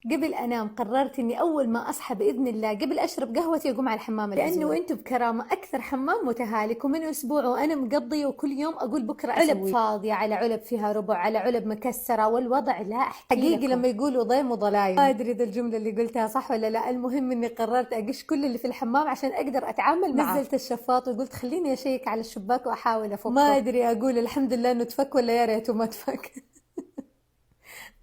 قبل انام قررت اني اول ما اصحى باذن الله قبل اشرب قهوتي اقوم على الحمام لانه انتم بكرامه اكثر حمام متهالك ومن اسبوع وانا مقضيه وكل يوم اقول بكره علب فاضيه على علب فيها ربع على علب مكسره والوضع لا احكي حقيقي لكم. لما يقولوا ضيم وضلايم ما ادري اذا الجمله اللي قلتها صح ولا لا، المهم اني قررت اقش كل اللي في الحمام عشان اقدر اتعامل معه. نزلت الشفاط وقلت خليني اشيك على الشباك واحاول افكه، ما ادري اقول الحمد لله انه تفك ولا يا ريته ما تفك.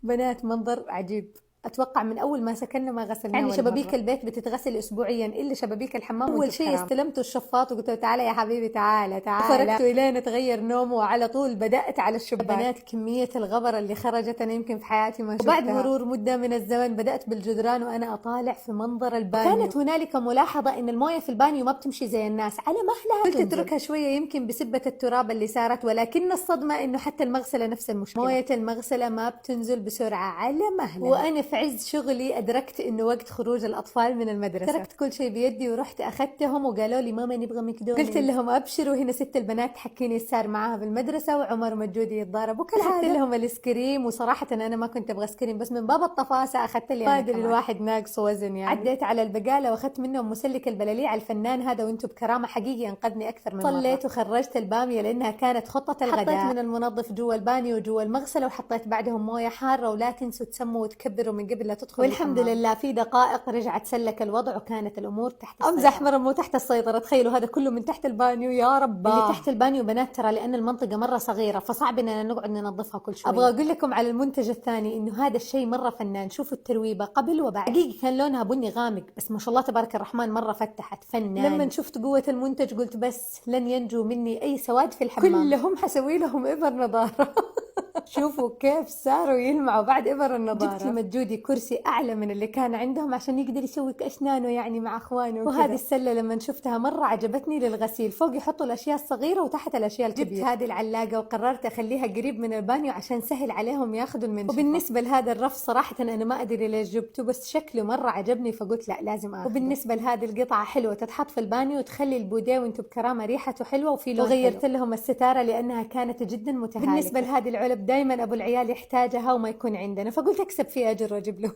بنات منظر عجيب، اتوقع من اول ما سكننا ما غسلناه يعني شبابيك مرة. البيت بتتغسل اسبوعيا الا شبابيك الحمام. اول شيء استلمت الشفاط وقلت له تعالى يا حبيبي تعالى خرجت الين تغير نومه وعلى طول بدات على الشباك. بنات كميه الغبره اللي خرجت انا يمكن في حياتي ما شفتها. وبعد مرور مده من الزمن بدات بالجدران وانا اطالع في منظر البانيو. كانت هنالك ملاحظه ان المويه في البانيو ما بتمشي زي الناس على مهلها، قلت اتركها شويه يمكن بسبه التراب اللي صارت، ولكن الصدمه انه حتى المغسله نفس المشكله، مويه المغسله ما بتنزل بسرعه على مهلها. وانا في عز شغلي أدركت إنه وقت خروج الأطفال من المدرسة، تركت كل شيء بيدي ورحت أخذتهم وقالوا لي ماما نبغى مكدونالدز. قلت لهم أبشروا هنا ست البنات تحكيني صار معاها في المدرسة وعمر ومجودي يتضاربوا كالعادة. أخذت لهم الآيس كريم، وصراحة أنا ما كنت أبغى آيس كريم بس من باب الطفاسة أخذت لي أنا كمان. الواحد ناقص وزن يعني. عديت على البقالة وأخذت منهم مسلك البلاليع الفنان هذا وأنتم بكرامة حقيقي أنقذني أكثر من مرة. صليت وخرجت البامية لأنها كانت خطة الغداء. حطيت من المنظف جوا البانيو وجوا المغسلة وحطيت بعدهم موية حارة، ولا تنسوا تسموا وتكبروا من قبل لا تدخلوا. والحمد لله في دقائق رجعت سلك الوضع وكانت الامور تحت السيطره. امزح مو تحت السيطره، تخيلوا هذا كله من تحت البانيو يا رب. اللي تحت البانيو بنات ترى لان المنطقه مره صغيره فصعب اننا نقعد ننظفها كل شويه. ابغى اقول لكم على المنتج الثاني انه هذا الشيء مره فنان، شوفوا الترويبه قبل وبعد، حقيقي كان لونها بني غامق بس ما شاء الله تبارك الرحمن مره فتحت فنان. لما شفت قوه المنتج قلت بس لن ينجو مني اي سواد في الحمام، كلهم حسوي لهم ابر نظاره. شوفوا كيف صاروا يلمعوا بعد إبر النظارة. جبت لمجودي كرسي أعلى من اللي كان عندهم عشان يقدر يسوي أسنانه يعني مع أخوانه وكذا. وهذه السلة لما شفتها مرة عجبتني للغسيل، فوق يحطوا الأشياء الصغيرة وتحت الأشياء الكبيرة. جبت هذه العلاقة وقررت أخليها قريب من البانيو عشان سهل عليهم ياخذوا المنشفة. وبالنسبة لهذا الرف صراحة أنا ما أدري ليش جبته بس شكله مرة عجبني فقلت لا لازم أخذه. وبالنسبة لهذه القطعة حلوة تتحط في البانيو وتخلي البوديه وانتم بكرامة ريحته حلوة وفي لون. وغيرت لهم الستارة لأنها كانت جدا متهالكة. بالنسبة لهذه العلب دائما أبو العيال يحتاجها وما يكون عندنا فقلت أكسب فيه أجر وأجيب له.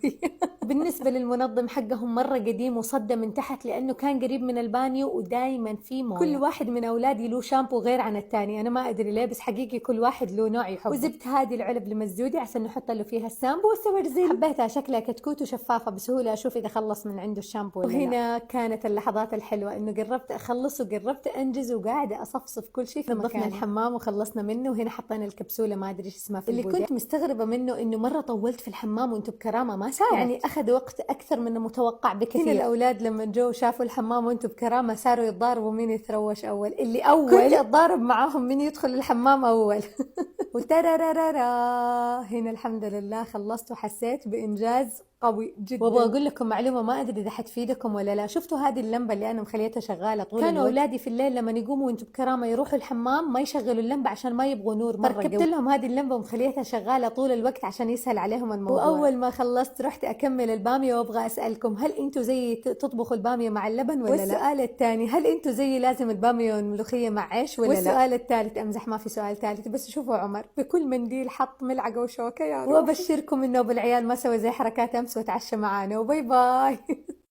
بالنسبة للمنظم حقهم مرة قديم وصدى من تحت لأنه كان قريب من البانيو ودايما في مويه. كل واحد من أولادي له شامبو غير عن الثاني، أنا ما أدري ليه بس حقيقي كل واحد له نوع يحبه. وزبت هذه العلب لمزودي عشان نحط له فيها الشامبو والسوارزين، حبيتها شكلها كتكوت وشفافة بسهولة أشوف إذا خلص من عنده الشامبو ولا لا. وهنا كانت اللحظات الحلوة إنه قربت أخلص وقربت أنجز وقاعدة أصفصف كل شيء في مكانه. نظفنا الحمام وخلصنا منه وهنا حطينا الكبسولة ما أدري إيش اسمها في اللي البودية. كنت مستغربة منه إنه مرة طولت في الحمام وأنتم بكرامة ما ساوت، يعني أخذ وقت أكثر من المتوقع بكثير. هنا الأولاد لما جو شافوا الحمام وأنتم بكرامة صاروا يتضاربوا مين يتروش أول، اللي أول كنت أتضارب معاهم مين يدخل الحمام أول. وترارارارا هنا الحمد لله خلصت وحسيت بإنجاز قوي جدا. وابغى اقول لكم معلومه ما ادري اذا حتفيدكم ولا لا، شفتوا هذه اللمبه اللي انا مخليتها شغاله طول الوقت؟ كانوا اولادي في الليل لما يقوموا وانتم بكرامه يروحوا الحمام ما يشغلوا اللمبه عشان ما يبغوا نور مره قوي، ركبت لهم هذه اللمبه ومخليتها شغاله طول الوقت عشان يسهل عليهم الموضوع. واول ما خلصت رحت اكمل الباميه وابغى اسالكم هل انتم زي تطبخوا الباميه مع اللبن ولا لا؟ والسؤال الثاني هل انتم زي لازم الباميه والملوخيه مع عيش ولا لا؟ والسؤال الثالث امزح ما في سؤال ثالث بس شوفوا عمر بكل منديل حط ملعقه وشوكه يا روح. وابشركم انه بالعيال ما سوى زي حركات امس وتعشى معانا وباي باي.